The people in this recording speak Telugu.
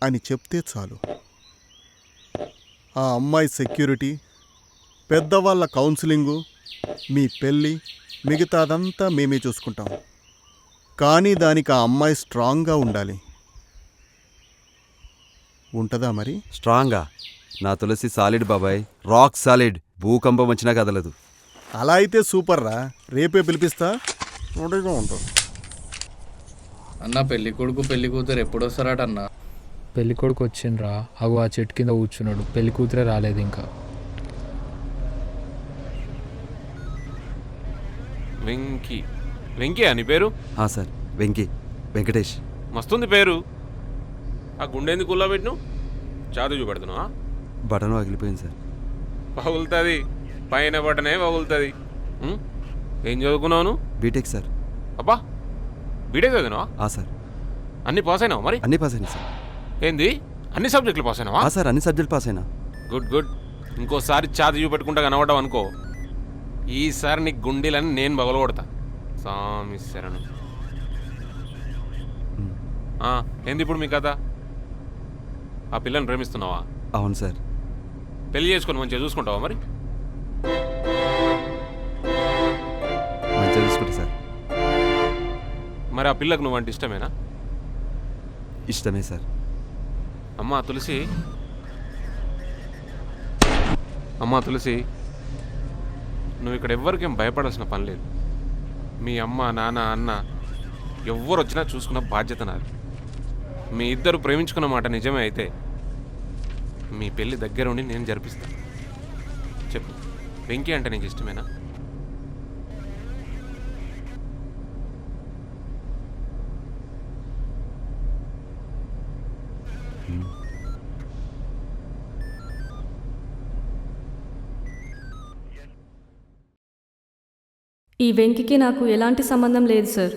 అని చెప్తే చాలు. ఆ అమ్మాయి సెక్యూరిటీ, పెద్దవాళ్ళ కౌన్సిలింగు, మీ పెళ్ళి, మిగతాదంతా మేమే చూసుకుంటాం. కానీ దానికి ఆ అమ్మాయి స్ట్రాంగ్గా ఉండాలి. ఉంటుందా మరి? స్ట్రాంగా? నా తులసి సాలిడ్ బాబాయ్, రాక్ సాలిడ్. భూకంపం వచ్చినా కదలదు. అలా అయితే సూపర్ రా. రేపే పిలిపిస్తా, రెడీగా ఉంటాం. అన్న పెళ్లి కొడుకు పెళ్లి కూతురు ఎప్పుడు వస్తారట అన్న? పెళ్లి కొడుకు వచ్చిండ్రా, అగు ఆ చెట్టు కింద కూర్చున్నాడు. పెళ్లి కూతురే రాలేదు ఇంకా. వెంకీ. వెంకీ అని పేరు? సార్, వెంకీ, వెంకటేష్. మస్తుంది పేరు. ఆ గుండెందుకు కుల్లా పెట్టిను? చాదు చూపెడుతున్నావా? బటన్ పగిలిపోయింది సార్. పగులుతుంది, పైన బటనే పగులుతుంది. ఏం చదువుకున్నావు? B Tech sir. అబ్బా, బీటెక్ చదివినావా? సార్. అన్ని పాస్ అయినావు మరి? అన్నీ పాస్ అయినా సార్. ఏంది, అన్ని సబ్జెక్టులు పాస్ అయినావా? సార్, అన్ని సబ్జెక్ట్ పాస్ అయినా. Good good. ఇంకోసారి చాదు చూపెట్టుకుంటా కనబడ్డావు అనుకో, ఈసారి నీ గుండెలని నేను పగలగొడతా. సామి శరణం. ఏంది ఇప్పుడు మీ కథ? ఆ పిల్లని ప్రేమిస్తున్నావా? అవును సార్. పెళ్లి చేసుకొని మంచిగా చూసుకుంటావా మరి? మంచిగా చూసుకుంటా సార్. మరి ఆ పిల్లకు నువ్వంటే ఇష్టమేనా? ఇష్టమే సార్. అమ్మా తులసి, అమ్మా తులసి, నువ్వు ఇక్కడ ఎవ్వరికేం భయపడాల్సిన పని లేదు. మీ అమ్మ, నాన్న, అన్న ఎవ్వరు వచ్చినా చూసుకున్న బాధ్యత నాది. మీ ఇద్దరు ప్రేమించుకున్న మాట నిజమే అయితే మీ పెళ్ళి దగ్గర ఉండి నేను జరిపిస్తాను. చెప్పు, వెంకీ అంటే నీకు ఇష్టమేనా? ఈ వెంకికి నాకు ఎలాంటి సంబంధం లేదు సార్.